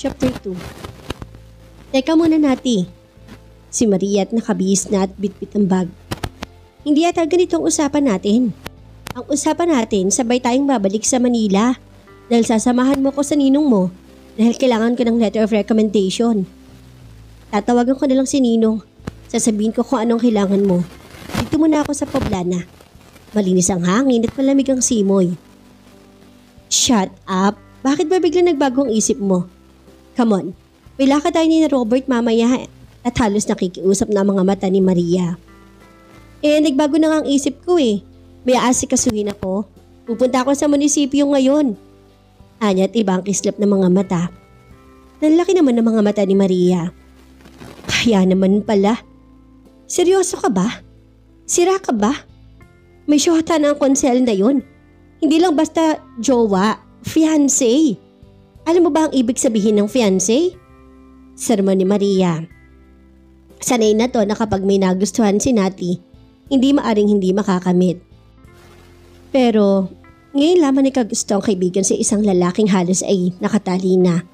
Chapter 2. Teka muna Nati. Si Maria at nakabihis na at bitbit ang bag. Hindi yata ganito ang usapan natin. Ang usapan natin, sabay tayong babalik sa Manila. Dahil sasamahan mo ko sa ninong mo. Dahil kailangan ko ng letter of recommendation. Tatawagan ko na lang si Ninong. Sasabihin ko kung anong kailangan mo. Dito muna ako sa Poblana. Malinis ang hangin at malamig ang simoy. Shut up! Bakit ba bigla nagbago ang isip mo? Come on, may lakad tayo ni Robert mamaya at halos nakikiusap na mga mata ni Maria. Nagbago na nga ang isip ko May aasikasuhin ako. Pupunta ako sa munisipyo ngayon. Anya at ibang kislap ng mga mata. Nanlaki naman ng mga mata ni Maria. Kaya naman pala. Seryoso ka ba? Sira ka ba? May syota na ang konsel na yun. Hindi lang basta jowa, fiancé. Alam mo ba ang ibig sabihin ng fiancé? Sermon ni Maria. Sanay na to na kapag may nagustuhan si Nati, hindi maaring hindi makakamit. Pero ngayon lamang nakagusto ang kaibigan sa isang lalaking halos ay nakatali na.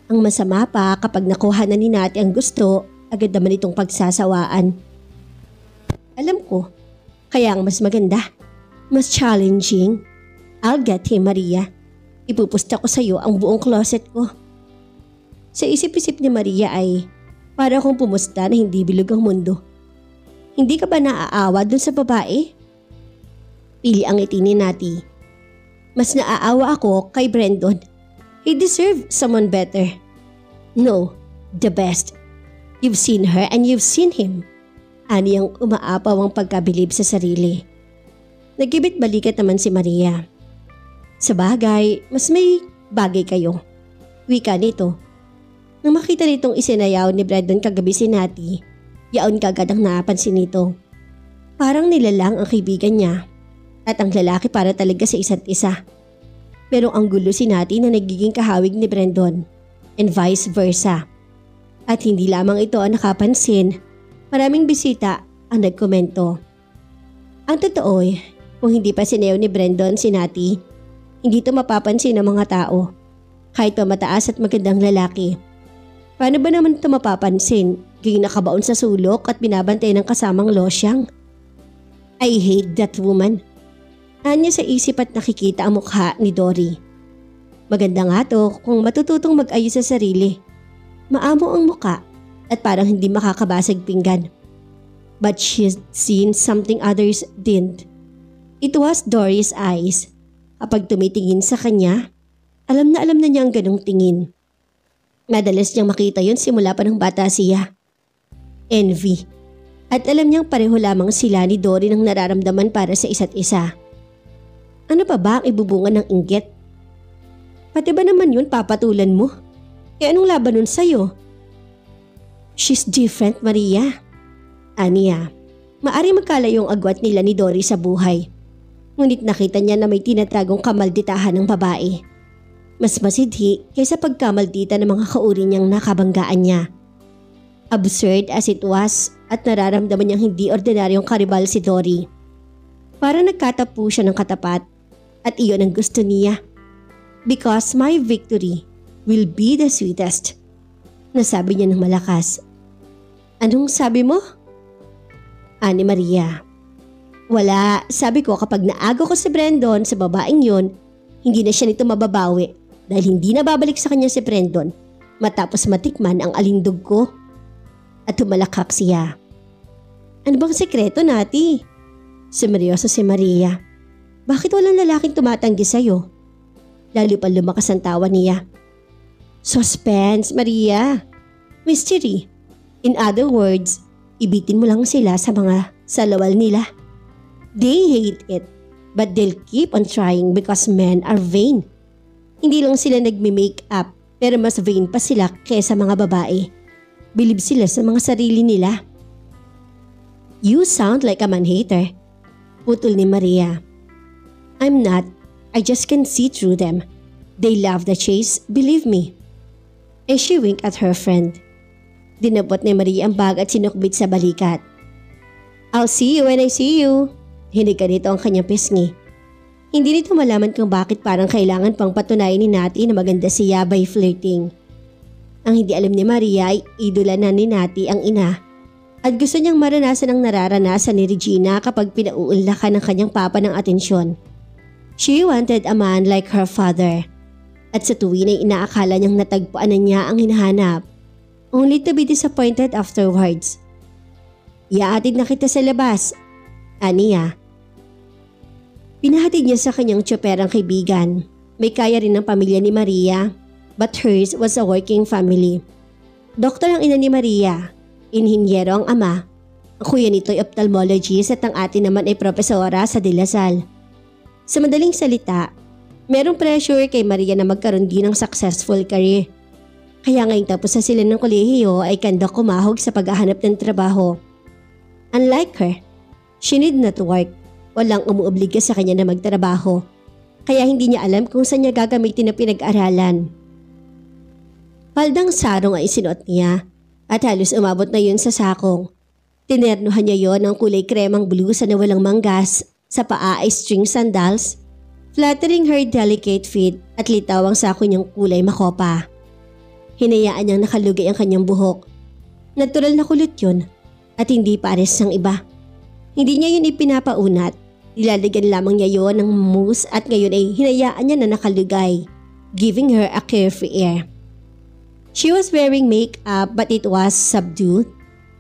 Ang masama pa kapag nakuha na ni Nati ang gusto, agad naman itong pagsasawaan. Alam ko, kaya ang mas maganda, mas challenging. I'll get him, Maria. Ipupusta ko sa iyo ang buong closet ko. Sa isip-isip ni Maria ay para akong pumusta na hindi bilog ang mundo. Hindi ka ba naaawa dun sa babae? Pili ang ngiti ni Nati. Mas naaawa ako kay Brandon. He deserved someone better. No, the best. You've seen her and you've seen him. Ani ang umaapaw ang pagkabilib sa sarili. Nagkibit balikat naman si Maria. Sa bagay, mas may bagay kayo. Wika nito. Nang makita nitong isinayaw ni Brandon kagabi si Nati, yaon kagad ang napansin nito. Parang nilalang ang kaibigan niya at ang lalaki para talaga sa isa't isa. Pero ang gulo si Nati na nagiging kahawig ni Brandon and vice versa. At hindi lamang ito ang nakapansin, maraming bisita ang nagkomento. Ang totoo kung hindi pa sinayaw ni Brandon si Nati, hindi ito mapapansin ng mga tao. Kahit pa mataas at magandang lalaki. Paano ba naman ito mapapansin? Gayong nakabaon sa sulok at binabantay ng kasamang losyang. I hate that woman. Anya sa isip at nakikita ang mukha ni Dory. Maganda nga to kung matututong mag-ayos sa sarili. Maamo ang mukha at parang hindi makakabasag pinggan. But she's seen something others didn't. It was Dory's eyes. Kapag tumitingin sa kanya, alam na niya ang ganong tingin. Madalas niyang makita yun simula pa ng bata siya. Envy. At alam niyang pareho lamang sila ni Dory ng nararamdaman para sa isa't isa. Ano pa ba ang ibubunga ng inggit? Pati ba naman yun papatulan mo? Anong laban nun sa'yo? She's different, Maria. Aniya, maari magkalayong agwat nila ni Dory sa buhay. Ngunit nakita niya na may tinatagong kamalditahan ng babae. Mas masidhi kaysa pagkamaldita ng mga kauri niyang nakabanggaan niya. Absurd as it was at nararamdaman niyang hindi ordinaryong karibal si Dory. Para nagkatapo siya ng katapat at iyon ang gusto niya. Because my victory will be the sweetest. Nasabi niya ng malakas. Anong sabi mo? Ani Maria. Wala, sabi ko kapag naago ko si Brandon sa babaeng yon, hindi na siya nito mababawi dahil hindi na babalik sa kanya si Brandon matapos matikman ang alindog ko. At tumalakak siya. Ano bang sekreto, Nati? Sumeryoso si Maria. Bakit walang lalaking tumatanggi sa'yo? Lalo pa lumakas ang tawa niya. Suspense, Maria. Mystery. In other words, ibitin mo lang sila sa mga salawal nila. They hate it, but they'll keep on trying because men are vain. Hindi lang sila nagme-make up, pero mas vain pa sila kaysa mga babae. Bilib sila sa mga sarili nila. You sound like a man-hater. Putol ni Maria. I'm not. I just can see through them. They love the chase, believe me. And she winked at her friend. Dinabot ni Maria ang bag at sinukbit sa balikat. I'll see you when I see you. Hiniga nito ang kanyang pisngi. Hindi nito malaman kung bakit parang kailangan pang patunayan ni Nati na maganda siya by flirting. Ang hindi alam ni Maria ay idola na ni Nati ang ina at gusto niyang maranasan ang nararanasan ni Regina kapag pinauunlakan ng kanyang papa ng atensyon. She wanted a man like her father at sa tuwin ay inaakala niyang natagpuan na niya ang hinahanap only to be disappointed afterwards. Iaatid na kita sa labas, aniya. Pinahatid niya sa kanyang tsoperang kaibigan. May kaya rin ng pamilya ni Maria but hers was a working family. Doktor ang ina ni Maria, inhinyero ang ama, ang kuya nito ay ophthalmologist at ang ate naman ay propesora sa De La Salle. Sa madaling salita, merong pressure kay Maria na magkaroon din ng successful career. Kaya ngayong tapos na sila ng kolehiyo ay kanda kumahog sa paghahanap ng trabaho. Unlike her, she need not work. Walang umuobliga sa kanya na magtrabaho. Kaya hindi niya alam kung saan niya gagamitin ang pinag-aralan. Paldang sarong ay sinuot niya at halos umabot na yun sa sakong. Tinernuhan niya yon ng kulay kremang blusa na walang manggas, sa paa ay string sandals, flattering her delicate feet at litaw ang sako niyang kulay makopa. Hinayaan niyang nakalugay ang kanyang buhok. Natural na kulot yun at hindi pares ng iba. Hindi niya yun ipinapaunat, nilalagyan lamang niya yon ng mousse at ngayon ay hinayaan niya na nakalugay, giving her a carefree air. She was wearing makeup but it was subdued,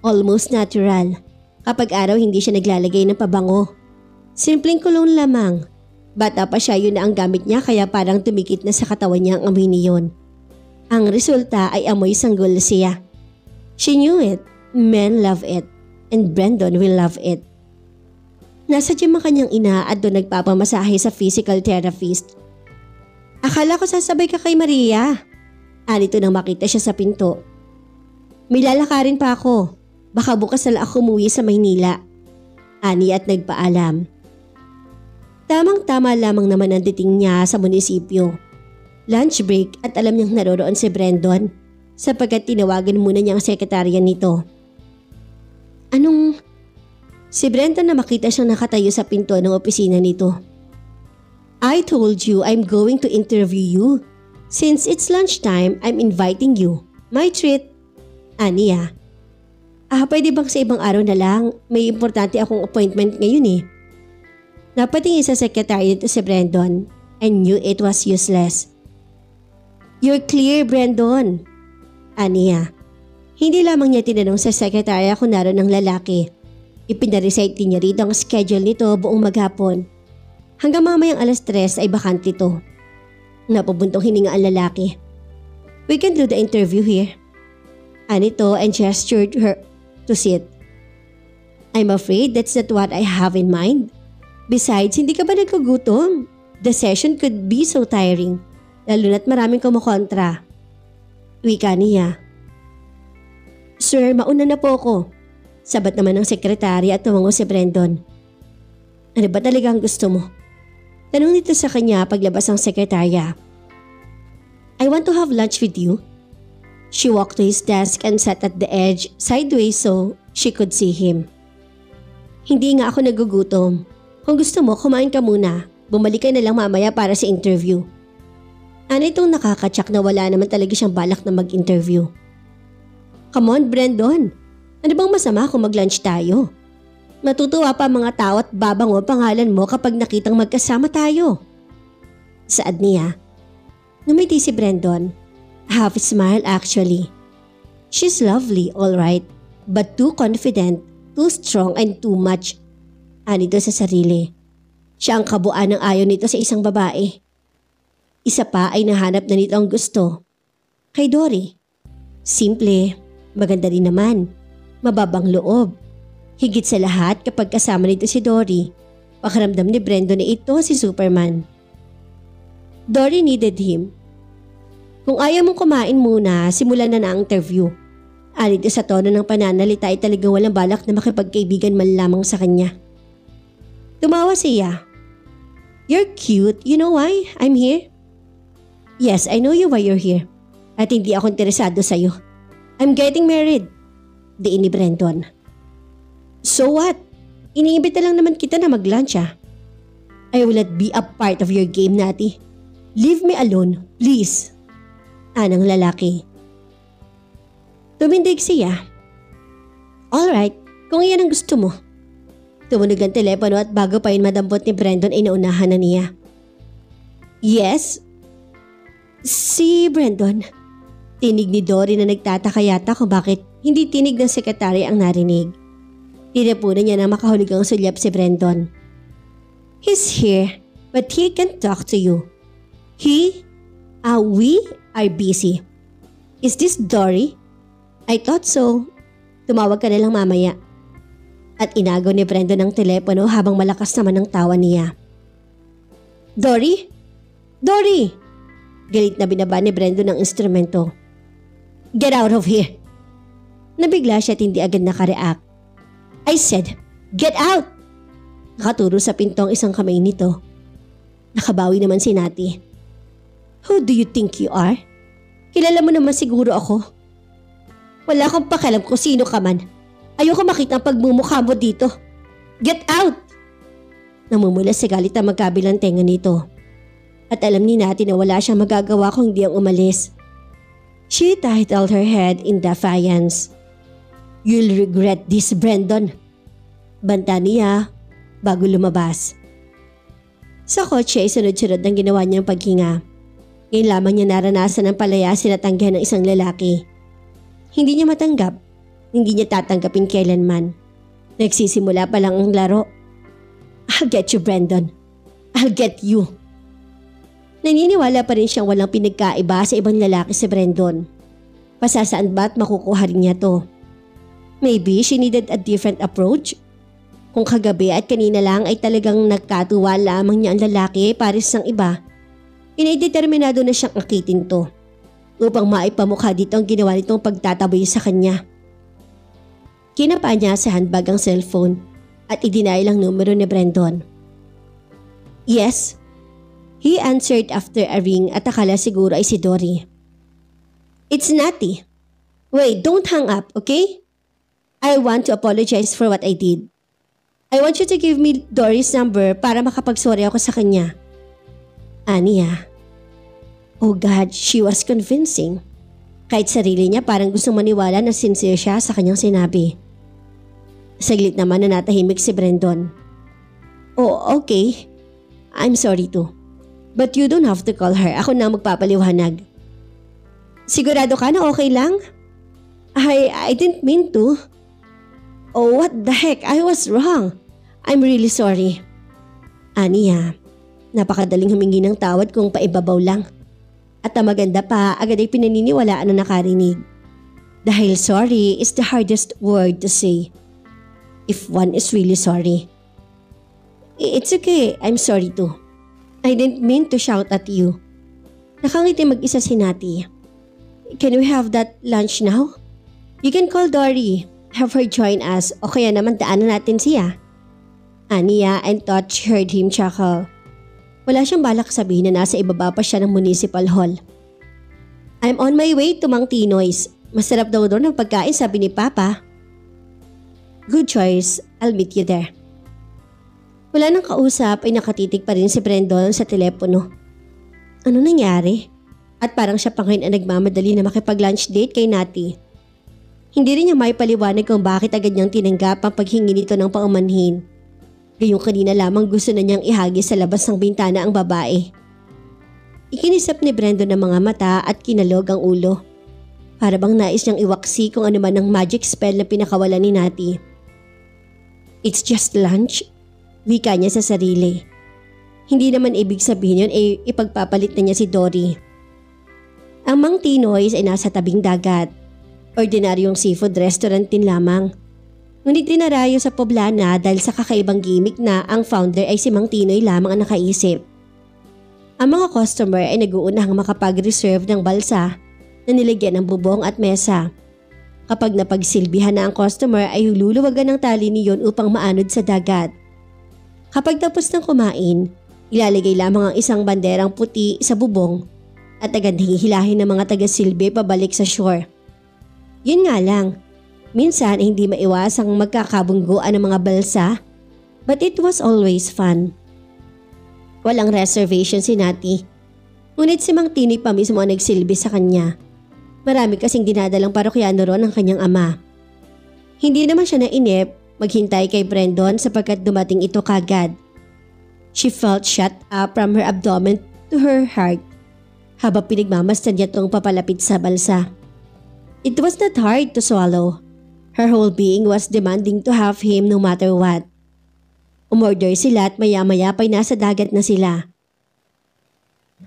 almost natural. Kapag araw hindi siya naglalagay ng pabango. Simpleng cologne lamang. Bata pa siya, yun na ang gamit niya kaya parang tumikit na sa katawan niya ang amoy niyon. Ang resulta ay amoy sanggol siya. She knew it, men love it, and Brandon will love it. Nasa gym ang kanyang ina at doon nagpapamasahe sa physical therapist. Akala ko sasabay ka kay Maria. Anito nang makita siya sa pinto. May lalakarin pa ako. Baka bukas na lang ako umuwi sa Maynila. Ani at nagpaalam. Tamang-tama lamang naman ang dating niya sa munisipyo. Lunch break at alam niyang naroroon si Brandon sapagkat tinawagan muna niya ang sekretarya nito. Anong... Si Brandon na makita siyang nakatayo sa pinto ng opisina nito. I told you I'm going to interview you. Since it's lunchtime, I'm inviting you. My treat. Aniya. Pwede bang sa ibang araw na lang? May importante akong appointment ngayon eh. Napatingin sa sekretary nito si Brandon and knew it was useless. You're clear, Brandon. Aniya. Hindi lamang niya tinanong sa sekretarya kung naroon ng lalaki. Ipinarecite din niya rito ang schedule nito buong maghapon. Hanggang mamayang 3:00 ay bakante ito. Napabuntong hininga ang lalaki. We can do the interview here. Anito and gestured her to sit. I'm afraid that's not what I have in mind. Besides, hindi ka ba nagkugutom? The session could be so tiring, lalo na't maraming kumukontra. Wika niya. Sir, mauna na po ako. Sabat naman ng sekretary at tumango si Brandon. Ano ba talaga ang gusto mo? Tanong nito sa kanya paglabas ng sekretarya. I want to have lunch with you. She walked to his desk and sat at the edge sideways so she could see him. Hindi nga ako nagugutom. Kung gusto mo, kumain ka muna. Bumalik ka na lang mamaya para sa interview. Ano itong nakakatsak na wala naman talaga siyang balak na mag-interview? Come on, Brandon. Ano bang masama kung mag-lunch tayo? Matutuwa pa mga tao at babango pangalan mo kapag nakitang magkasama tayo. Saad niya. Ngumiti si Brandon. Half smile actually. She's lovely, all right, but too confident, too strong and too much. Anito sa sarili. Siya ang kabuuan ng ayaw nito sa isang babae. Isa pa ay nahanap na nito ang gusto. Kay Dory. Simple, maganda rin naman, mababang loob. Higit sa lahat kapag kasama nito si Dory, pakiramdam ni Brandon na ito si Superman. Dory needed him. Kung ayaw mong kumain muna, simulan na ang interview. Anito sa tono ng pananalita ay talagang walang balak na makipagkaibigan man lamang sa kanya. Tumawa siya. You're cute, you know why I'm here? Yes, I know you why you're here. At hindi ako interesado sa'yo. I'm getting married. Diin ni Brandon. So what? Iniimbita lang naman kita na mag-lunch ah. I will not be a part of your game, Nati. Leave me alone, please. Anang lalaki. Tumindig siya. Alright, kung iyan ang gusto mo. Tumunog ang telepono at bago pa yun madampot ni Brandon ay naunahan na niya. Yes? Si Brandon. Tinig ni Dory na nagtataka yata kung bakit hindi tinig ng sekretary ang narinig. Tinapunan niya na makahuligang sulyap si Brandon. He's here, but he can't talk to you. We are busy. Is this Dory? I thought so. Tumawag ka na lang mamaya. At inagaw ni Brandon ang telepono habang malakas naman ang tawa niya. Dory? Dory! Galit na binaba ni Brandon ang instrumento. Get out of here! Nabigla siya at hindi agad nakareact. I said, get out! Nakaturo sa pintong isang kamay nito. Nakabawi naman si Nati. Who do you think you are? Kilala mo naman siguro ako. Wala akong pakialam kung sino ka man. Ayoko makita ang pagmumukha mo dito. Get out! Namumula sa galit ang magkabilang tenga nito. At alam ni Nati na wala siyang magagawa kung hindi ang umalis. She titled her head in defiance. You'll regret this, Brandon. Banta niya bago lumabas. Sa kotse ay sunod-sunod ang ginawa niyang paghinga. Ngayon lamang niya naranasan ang palayasin at tanggihan ng isang lalaki. Hindi niya matanggap, hindi niya tatanggapin kailanman. Nagsisimula pa lang ang laro. I'll get you, Brandon. I'll get you. Naniniwala pa rin siyang walang pinagkaiba sa ibang lalaki si Brandon. Pasasaan ba at makukuha rin niya to? Maybe she needed a different approach? Kung kagabi at kanina lang ay talagang nagkatuwa lamang niya ang lalaki pares ng iba, inay-determinado na siyang akitin to. Upang maipamukha dito ang ginawa nitong pagtataboy sa kanya. Kinapa niya sa handbag ang cellphone at idinayal ang numero ni Brandon. Yes. He answered after a ring at akala siguro ay si Dory. It's Nati. Wait, don't hang up, okay? I want to apologize for what I did. I want you to give me Dory's number para makapagsorry ako sa kanya. Aniya. Oh God, she was convincing. Kahit sarili niya parang gustong maniwala na sincere siya sa kanyang sinabi. Saglit naman na natahimik si Brandon. Oh, okay. I'm sorry too. But you don't have to call her. Ako na magpapaliwanag. Sigurado ka na okay lang? I didn't mean to. Oh, what the heck? I was wrong. I'm really sorry. Aniya, napakadaling humingi ng tawad kung paibabaw lang. At ang maganda pa, agad ay pinaniniwalaan na nakarinig. Dahil sorry is the hardest word to say. If one is really sorry. It's okay, I'm sorry too. I didn't mean to shout at you. Nakangiti mag-isa si Nati. Can we have that lunch now? You can call Dory. Have her join us o kaya naman daanan natin siya. Aniya and Touch heard him chuckle. Wala siyang balak sabihin na nasa ibaba pa siya ng municipal hall. I'm on my way to Mang Tinoy's. Masarap daw doon ang pagkain, sabi ni Papa. Good choice. I'll meet you there. Wala nang kausap ay nakatitig pa rin si Brandon sa telepono. Ano nangyari? At parang siya pa ngayon ang nagmamadali na makipag-lunch date kay Nati. Hindi rin niya maipaliwanag kung bakit agad niyang tinanggap ang paghingi nito ng paumanhin. Gayong kanina lamang gusto na niyang ihagi sa labas ng bintana ang babae. Ikinisap ni Brandon ang mga mata at kinalog ang ulo. Para bang nais niyang iwaksi kung ano man ang magic spell na pinakawalan ni Nati. It's just lunch, wika niya sa sarili. Hindi naman ibig sabihin yun ay ipagpapalit na niya si Dory. Ang Mang Tinoy's ay nasa tabing dagat. Ordinaryong seafood restaurant din lamang. Ngunit dinarayo sa Poblana dahil sa kakaibang gimmick na ang founder ay si Mang Tinoy lamang ang nakaisip. Ang mga customer ay nag-uunahang makapag-reserve ng balsa na nilagyan ng bubong at mesa. Kapag napagsilbihan na ang customer ay luluwagan ng tali niyon upang maanod sa dagat. Kapag tapos ng kumain, ilalagay lamang ang isang banderang puti sa bubong at agad hihilahin ng mga taga-silbi pabalik sa shore. Yun nga lang, minsan ay hindi maiwasang magkakabungguan ng mga balsa, but it was always fun. Walang reservation si Nati, ngunit si Mang Tinoy pa mismo ang nagsilbi sa kanya. Marami kasing dinadalang parokyano ron ang kanyang ama. Hindi naman siya nainip maghintay kay Brandon sapagkat dumating ito kagad. She felt shut up from her abdomen to her heart habang pinagmamasdan niya itong papalapit sa balsa. It was not hard to swallow. Her whole being was demanding to have him no matter what. Umorder sila at maya-maya pa'y nasa dagat na sila.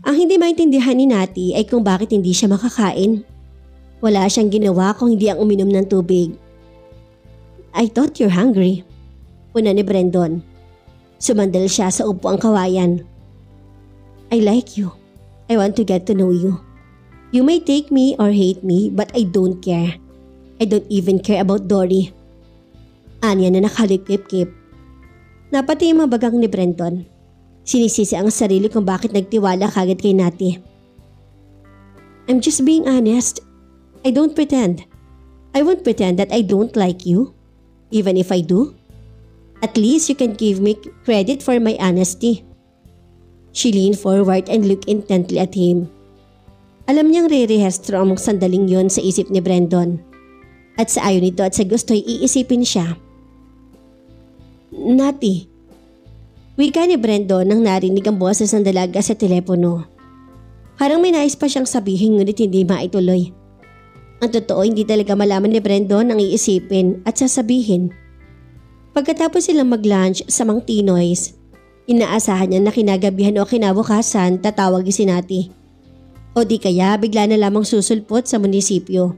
Ang hindi maintindihan ni Natty ay kung bakit hindi siya makakain. Wala siyang ginawa kung hindi ang uminom ng tubig. I thought you're hungry, una ni Brandon. Sumandal siya sa upuang kawayan. I like you. I want to get to know you. You may take me or hate me but I don't care. I don't even care about Dory. Anya na nakalip-kip-kip. Napati yung mabagang ni Brandon. Sinisisi ang sarili kung bakit nagtiwala kagad kay Natty. I'm just being honest. I don't pretend. I won't pretend that I don't like you. Even if I do. At least you can give me credit for my honesty. She leaned forward and looked intently at him. Alam niyang re-rehestro ang sandaling yon sa isip ni Brandon. At sa ayaw nito at sa gusto'y iisipin siya. Natty. Wika ni Brandon nang narinig ang boses ng dalaga sa telepono. Parang may nais pa siyang sabihin ngunit hindi maituloy. Ang totoo hindi talaga malaman ni Brandon ang iisipin at sasabihin. Pagkatapos silang mag-lunch sa Mang Tinoy's, inaasahan niya na kinagabihan o kinabukasan tatawag si Natty. O di kaya bigla na lamang susulpot sa munisipyo.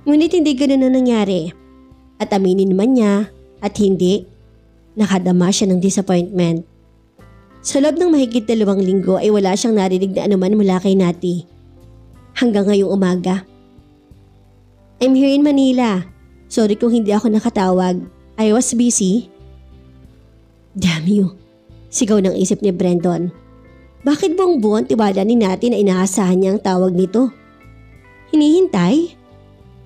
Ngunit hindi ganoon ang nangyari. At aminin man niya at hindi, nakadama siya ng disappointment. Sa loob ng mahigit 2 linggo ay wala siyang narinig na anuman mula kay Natty. Hanggang ngayong umaga. I'm here in Manila. Sorry kung hindi ako nakatawag. I was busy. Damn you. Sigaw ng isip ni Brandon. Bakit buong buwan tiwala ni Natty na inaasahan niya ang tawag nito? Hinihintay?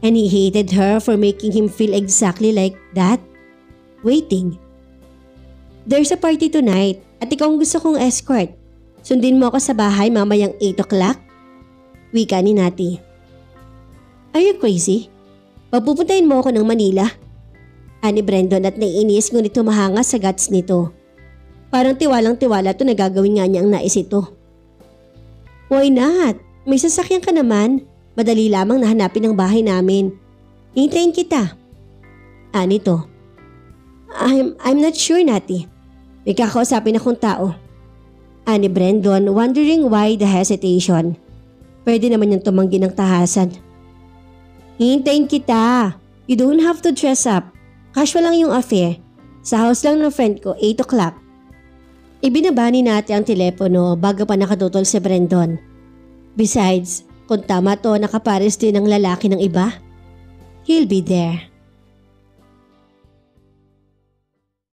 And he hated her for making him feel exactly like that. Waiting. There's a party tonight at ikaw ang gusto kong escort. Sundin mo ako sa bahay mamayang 8 o'clock? Wika ni Natty. Are you crazy? Papupuntahin mo ako ng Manila? Ani Brandon at naiinis ngunit tumahanga sa guts nito. Parang tiwalang-tiwala to na gagawin nga niya ang nais ito. Why not? May sasakyan ka naman. Madali lamang nahanapin ang bahay namin. Hintayin kita. Ani to. I'm not sure, Natty. May kakausapin akong tao. Ani Brandon, wondering why the hesitation. Pwede naman niyang tumanggi ng tahasan. Hintayin kita. You don't have to dress up. Casual lang yung affair. Sa house lang ng friend ko, 8 o'clock. Ibinaba ni Natty ang telepono bago pa nakatutol si Brandon. Besides, kung tama to nakapares din ng lalaki ng iba, he'll be there.